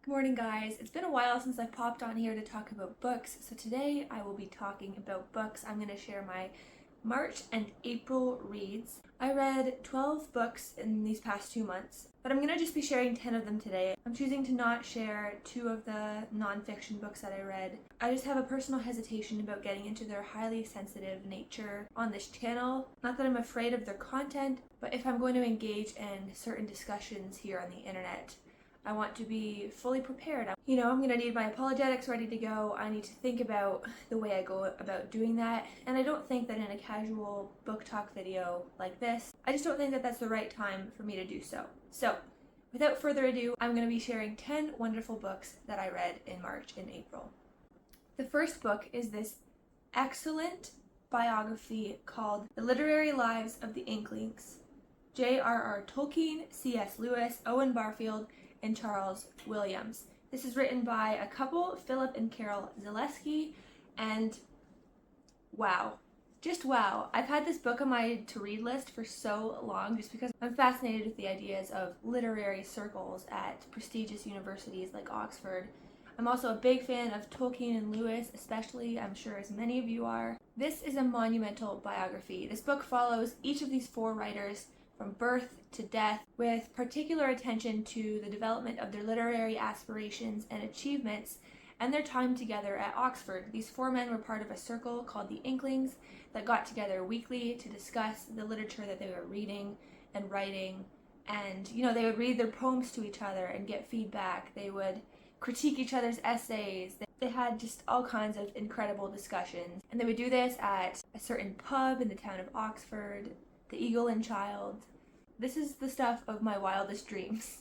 Good morning, guys. It's been a while since I've popped on here to talk about books, so today I will be talking about books. I'm going to share my March and April reads. I read 12 books in these past 2 months, but I'm going to just be sharing 10 of them today. I'm choosing to not share 2 of the nonfiction books that I read. I just have a personal hesitation about getting into their highly sensitive nature on this channel. Not that I'm afraid of their content, but if I'm going to engage in certain discussions here on the internet, I want to be fully prepared. I'm going to need my apologetics ready to go. I need to think about the way I go about doing that. And I don't think that in a casual book talk video like this, I just don't think that that's the right time for me to do so. So, without further ado, I'm going to be sharing 10 wonderful books that I read in March and April. The first book is this excellent biography called The Literary Lives of the Inklings. J.R.R. Tolkien, C.S. Lewis, Owen Barfield, and Charles Williams. This is written by a couple, Philip and Carol Zaleski, and wow. Just wow. I've had this book on my to-read list for so long just because I'm fascinated with the ideas of literary circles at prestigious universities like Oxford. I'm also a big fan of Tolkien and Lewis, especially, I'm sure as many of you are. This is a monumental biography. This book follows each of these 4 writers from birth to death, with particular attention to the development of their literary aspirations and achievements and their time together at Oxford. These 4 men were part of a circle called the Inklings that got together weekly to discuss the literature that they were reading and writing, and they would read their poems to each other and get feedback. They would critique each other's essays. They had just all kinds of incredible discussions, and they would do this at a certain pub in the town of Oxford, the Eagle and Child. This is the stuff of my wildest dreams.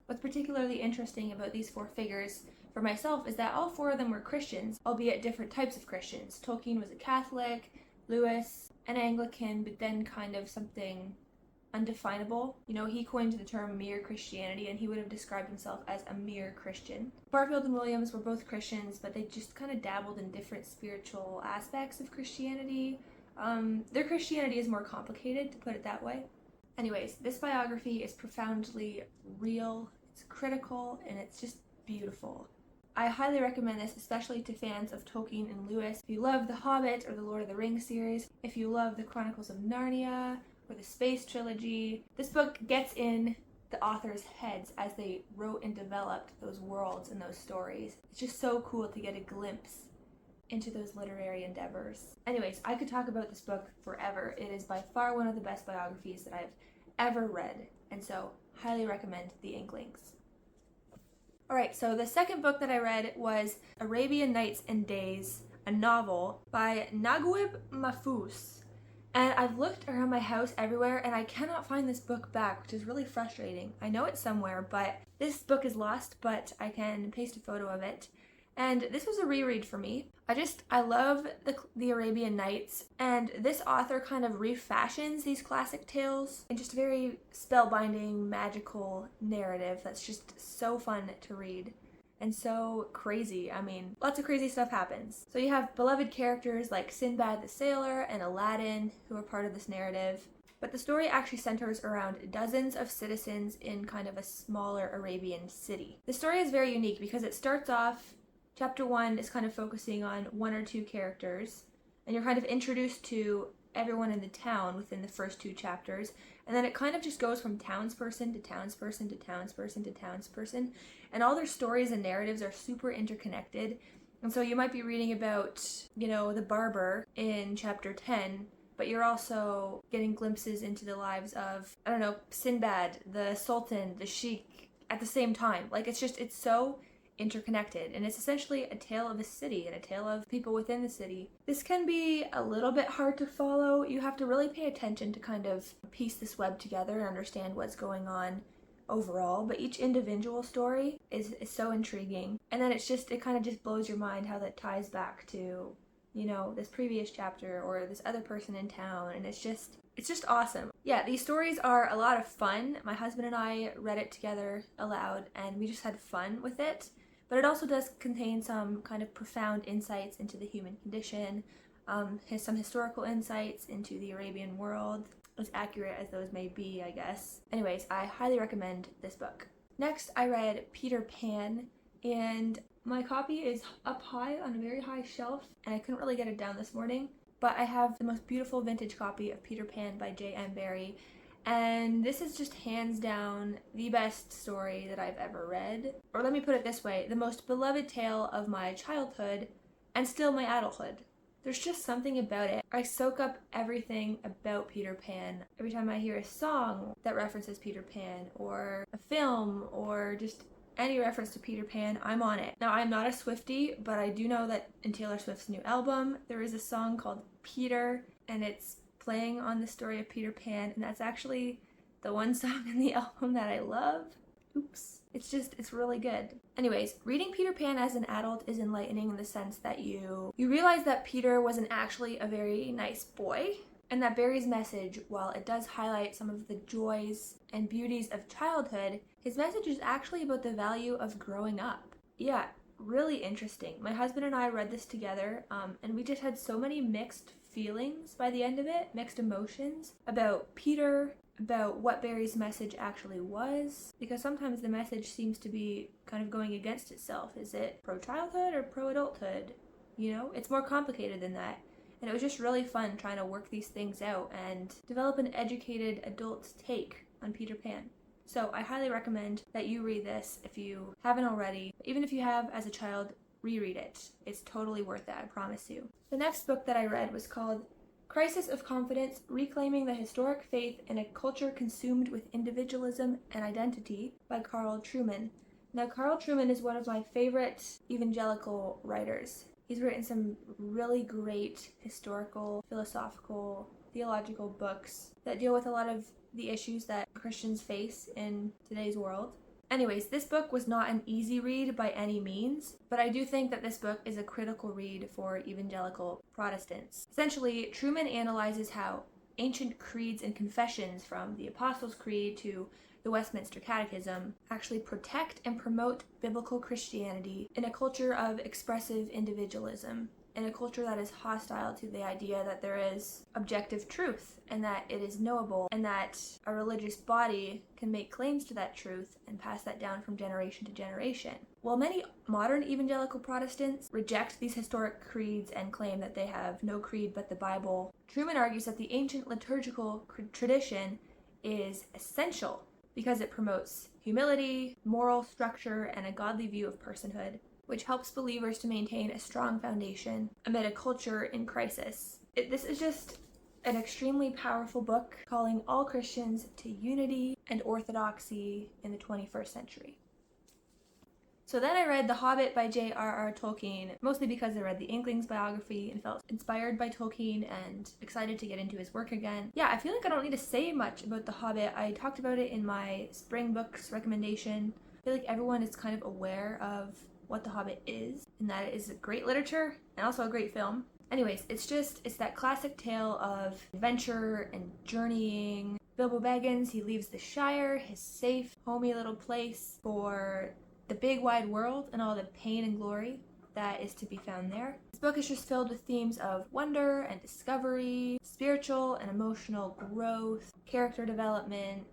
What's particularly interesting about these 4 figures for myself is that all 4 of them were Christians, albeit different types of Christians. Tolkien was a Catholic, Lewis an Anglican, but then kind of something undefinable. He coined the term mere Christianity, and he would have described himself as a mere Christian. Barfield and Williams were both Christians, but they just kind of dabbled in different spiritual aspects of Christianity. Their Christianity is more complicated, to put it that way. Anyways, this biography is profoundly real, it's critical, and it's just beautiful. I highly recommend this, especially to fans of Tolkien and Lewis. If you love the Hobbit or the Lord of the Rings series, if you love the Chronicles of Narnia or the Space Trilogy, this book gets in the authors' heads as they wrote and developed those worlds and those stories. It's just so cool to get a glimpse into those literary endeavors. Anyways, I could talk about this book forever. It is by far one of the best biographies that I've ever read, and so highly recommend The Inklings. Alright, so the second book that I read was Arabian Nights and Days, a novel by Naguib Mahfouz. And I've looked around my house everywhere and I cannot find this book back, which is really frustrating. I know it's somewhere, but this book is lost, but I can paste a photo of it. And this was a reread for me. I love the Arabian Nights, and this author kind of refashions these classic tales in just a very spellbinding, magical narrative that's just so fun to read and so crazy. Lots of crazy stuff happens. So you have beloved characters like Sinbad the Sailor and Aladdin who are part of this narrative, but the story actually centers around dozens of citizens in kind of a smaller Arabian city. The story is very unique because it starts off, Chapter 1 is kind of focusing on 1 or 2 characters, and you're kind of introduced to everyone in the town within the first 2 chapters, and then it kind of just goes from townsperson to townsperson to townsperson to townsperson, and all their stories and narratives are super interconnected. And so you might be reading about, the barber in chapter 10, but you're also getting glimpses into the lives of, Sinbad, the Sultan, the Sheikh at the same time. It's so interconnected, and it's essentially a tale of a city and a tale of people within the city. This can be a little bit hard to follow. You have to really pay attention to kind of piece this web together and understand what's going on overall, but each individual story is so intriguing, and then it kind of just blows your mind how that ties back to this previous chapter or this other person in town, and it's just awesome. Yeah, these stories are a lot of fun. My husband and I read it together aloud, and we just had fun with it. But it also does contain some kind of profound insights into the human condition, some historical insights into the Arabian world, as accurate as those may be, I guess. Anyways, I highly recommend this book. Next, I read Peter Pan, and my copy is up high on a very high shelf, and I couldn't really get it down this morning, but I have the most beautiful vintage copy of Peter Pan by J.M. Barrie, and this is just hands down the best story that I've ever read. Or let me put it this way, the most beloved tale of my childhood and still my adulthood. There's just something about it. I soak up everything about Peter Pan. Every time I hear a song that references Peter Pan, or a film, or just any reference to Peter Pan, I'm on it. Now, I'm not a Swiftie, but I do know that in Taylor Swift's new album, there is a song called Peter, and it's playing on the story of Peter Pan, and that's actually the one song in the album that I love. Oops. It's really good. Anyways, reading Peter Pan as an adult is enlightening in the sense that you realize that Peter wasn't actually a very nice boy, and that Barrie's message, while it does highlight some of the joys and beauties of childhood, his message is actually about the value of growing up. Yeah, really interesting. My husband and I read this together, and we just had so many mixed feelings by the end of it, mixed emotions about Peter, about what Barrie's message actually was, because sometimes the message seems to be kind of going against itself. Is it pro-childhood or pro-adulthood? You know, it's more complicated than that. And it was just really fun trying to work these things out and develop an educated adult's take on Peter Pan. So I highly recommend that you read this if you haven't already. Even if you have as a child, reread it. It's totally worth it, I promise you. The next book that I read was called Crisis of Confidence, Reclaiming the Historic Faith in a Culture Consumed with Individualism and Identity by Carl Trueman. Now, Carl Trueman is one of my favorite evangelical writers. He's written some really great historical, philosophical, theological books that deal with a lot of the issues that Christians face in today's world. Anyways, this book was not an easy read by any means, but I do think that this book is a critical read for evangelical Protestants. Essentially, Trueman analyzes how ancient creeds and confessions, from the Apostles' Creed to the Westminster Catechism, actually protect and promote biblical Christianity in a culture of expressive individualism, in a culture that is hostile to the idea that there is objective truth and that it is knowable and that a religious body can make claims to that truth and pass that down from generation to generation. While many modern evangelical Protestants reject these historic creeds and claim that they have no creed but the Bible, Trueman argues that the ancient liturgical tradition is essential because it promotes humility, moral structure, and a godly view of personhood, which helps believers to maintain a strong foundation amid a culture in crisis. This is just an extremely powerful book calling all Christians to unity and orthodoxy in the 21st century. So then I read The Hobbit by J.R.R. Tolkien, mostly because I read the Inklings biography and felt inspired by Tolkien and excited to get into his work again. Yeah, I feel like I don't need to say much about The Hobbit. I talked about it in my spring books recommendation. I feel like everyone is kind of aware of what The Hobbit is, and that it is a great literature and also a great film. Anyways, it's that classic tale of adventure and journeying. Bilbo Baggins, he leaves the Shire, his safe, homey little place, for the big wide world and all the pain and glory that is to be found there. This book is just filled with themes of wonder and discovery, spiritual and emotional growth, character development,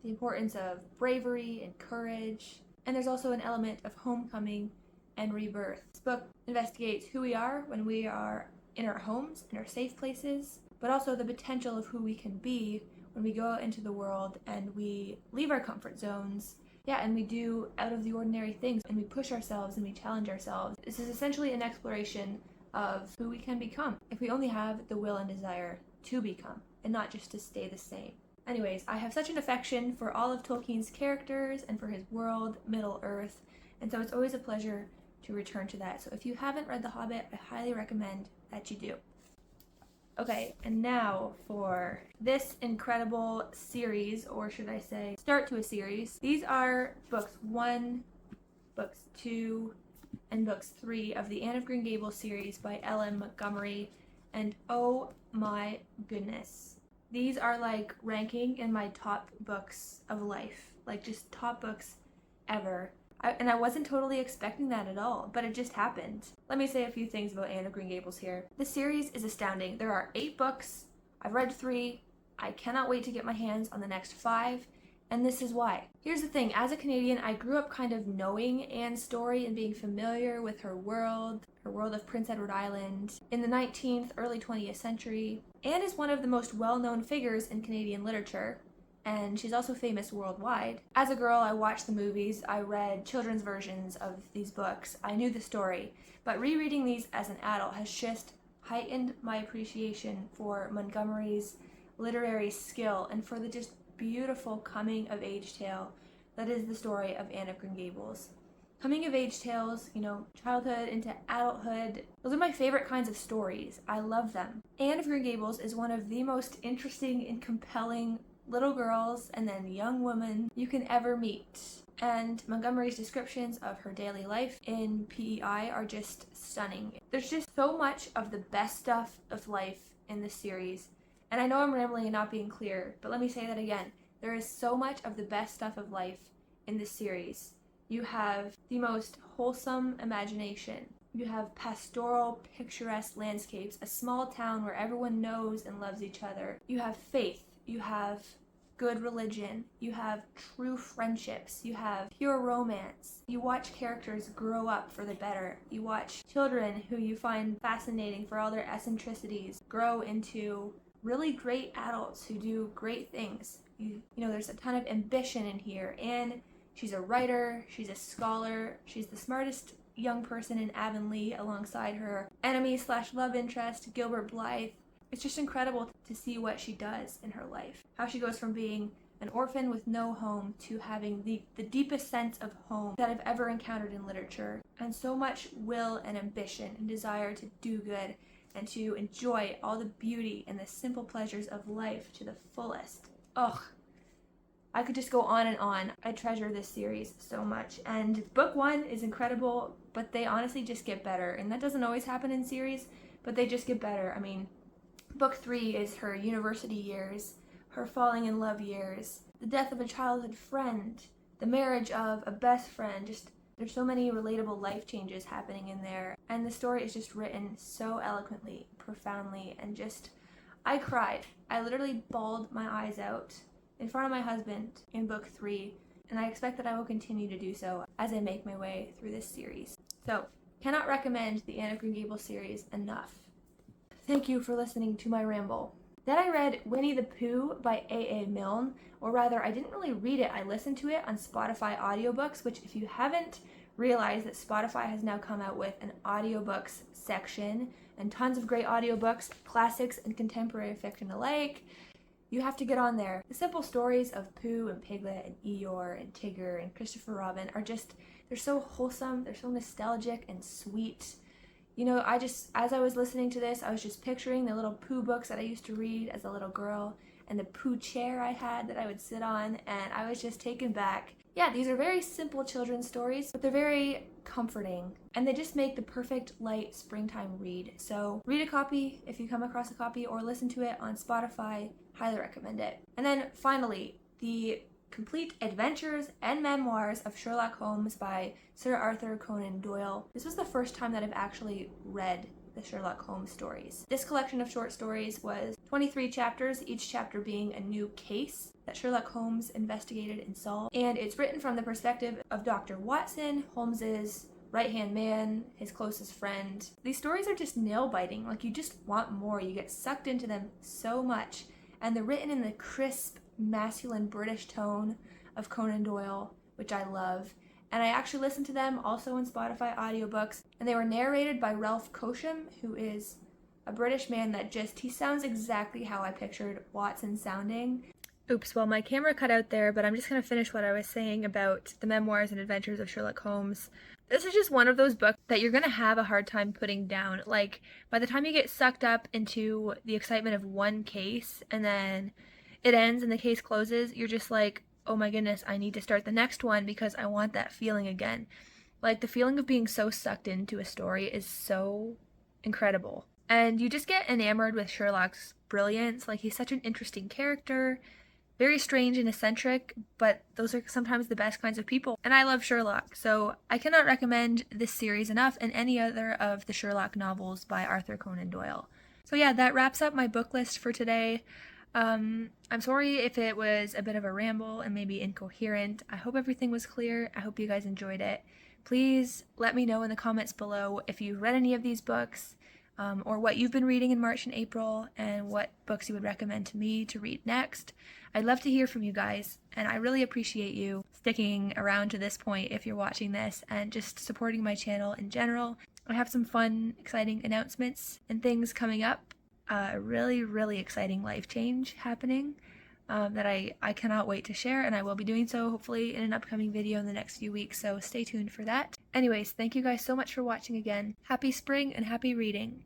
the importance of bravery and courage, and there's also an element of homecoming and rebirth. This book investigates who we are when we are in our homes, in our safe places, but also the potential of who we can be when we go out into the world and we leave our comfort zones. Yeah, and we do out of the ordinary things, and we push ourselves and we challenge ourselves. This is essentially an exploration of who we can become if we only have the will and desire to become, and not just to stay the same. Anyways, I have such an affection for all of Tolkien's characters and for his world, Middle-earth, and so it's always a pleasure to return to that. So if you haven't read The Hobbit, I highly recommend that you do. Okay, and now for this incredible series, or should I say, start to a series. These are books 1, books 2, and books 3 of the Anne of Green Gables series by L.M. Montgomery, and oh my goodness. These are like ranking in my top books of life, like just top books ever. And I wasn't totally expecting that at all, but it just happened. Let me say a few things about Anne of Green Gables here. The series is astounding. There are 8 books. I've read 3. I cannot wait to get my hands on the next 5. And this is why. Here's the thing, as a Canadian, I grew up kind of knowing Anne's story and being familiar with her world of Prince Edward Island. In the 19th, early 20th century, Anne is one of the most well-known figures in Canadian literature, and she's also famous worldwide. As a girl, I watched the movies, I read children's versions of these books, I knew the story, but rereading these as an adult has just heightened my appreciation for Montgomery's literary skill and for the just beautiful coming-of-age tale that is the story of Anne of Green Gables. Coming-of-age tales, childhood into adulthood, those are my favorite kinds of stories. I love them. Anne of Green Gables is one of the most interesting and compelling little girls and then young women you can ever meet. And Montgomery's descriptions of her daily life in PEI are just stunning. There's just so much of the best stuff of life in this series. And I know I'm rambling and not being clear, but let me say that again. There is so much of the best stuff of life in this series. You have the most wholesome imagination. You have pastoral, picturesque landscapes, a small town where everyone knows and loves each other. You have faith. You have good religion. You have true friendships. You have pure romance. You watch characters grow up for the better. You watch children who you find fascinating for all their eccentricities grow into really great adults who do great things. There's a ton of ambition in here, and she's a writer, she's a scholar, she's the smartest young person in Avonlea alongside her enemy/love interest, Gilbert Blythe. It's just incredible to see what she does in her life. How she goes from being an orphan with no home to having the deepest sense of home that I've ever encountered in literature, and so much will and ambition and desire to do good and to enjoy all the beauty and the simple pleasures of life to the fullest. Ugh, I could just go on and on. I treasure this series so much. And book 1 is incredible, but they honestly just get better. And that doesn't always happen in series, but they just get better. I mean, book 3 is her university years, her falling in love years, the death of a childhood friend, the marriage of a best friend, there's so many relatable life changes happening in there, and the story is just written so eloquently, profoundly, and I cried. I literally bawled my eyes out in front of my husband in book 3, and I expect that I will continue to do so as I make my way through this series. So, cannot recommend the Anne of Green Gables series enough. Thank you for listening to my ramble. Then I read Winnie the Pooh by A.A. Milne, or rather, I didn't really read it. I listened to it on Spotify audiobooks, which if you haven't realized that Spotify has now come out with an audiobooks section and tons of great audiobooks, classics and contemporary fiction alike. You have to get on there. The simple stories of Pooh and Piglet and Eeyore and Tigger and Christopher Robin are they're so wholesome, they're so nostalgic and sweet. As I was listening to this, I was just picturing the little Pooh books that I used to read as a little girl and the Pooh chair I had that I would sit on, and I was just taken back. Yeah, these are very simple children's stories, but they're very comforting, and they just make the perfect light springtime read. So read a copy if you come across a copy, or listen to it on Spotify. Highly recommend it. And then finally, the complete adventures and memoirs of Sherlock Holmes by Sir Arthur Conan Doyle. This was the first time that I've actually read the Sherlock Holmes stories. This collection of short stories was 23 chapters, each chapter being a new case that Sherlock Holmes investigated and solved. And it's written from the perspective of Dr. Watson, Holmes's right-hand man, his closest friend. These stories are just nail-biting. You just want more. You get sucked into them so much. And they're written in the crisp, masculine British tone of Conan Doyle, which I love. And I actually listened to them also in Spotify audiobooks, and they were narrated by Ralph Cosham, who is a British man that he sounds exactly how I pictured Watson sounding. Oops, well, my camera cut out there, but I'm just going to finish what I was saying about the memoirs and adventures of Sherlock Holmes. This is just one of those books that you're going to have a hard time putting down. By the time you get sucked up into the excitement of one case, and then it ends and the case closes, you're just like, oh my goodness, I need to start the next one because I want that feeling again. The feeling of being so sucked into a story is so incredible. And you just get enamored with Sherlock's brilliance. He's such an interesting character, very strange and eccentric, but those are sometimes the best kinds of people. And I love Sherlock, so I cannot recommend this series enough, and any other of the Sherlock novels by Arthur Conan Doyle. So yeah, that wraps up my book list for today. I'm sorry if it was a bit of a ramble and maybe incoherent. I hope everything was clear. I hope you guys enjoyed it. Please let me know in the comments below if you've read any of these books, or what you've been reading in March and April, and what books you would recommend to me to read next. I'd love to hear from you guys, and I really appreciate you sticking around to this point if you're watching this, and just supporting my channel in general. I have some fun, exciting announcements and things coming up. A really, really exciting life change happening that I cannot wait to share, and I will be doing so hopefully in an upcoming video in the next few weeks, so stay tuned for that. Anyways, thank you guys so much for watching again. Happy spring and happy reading!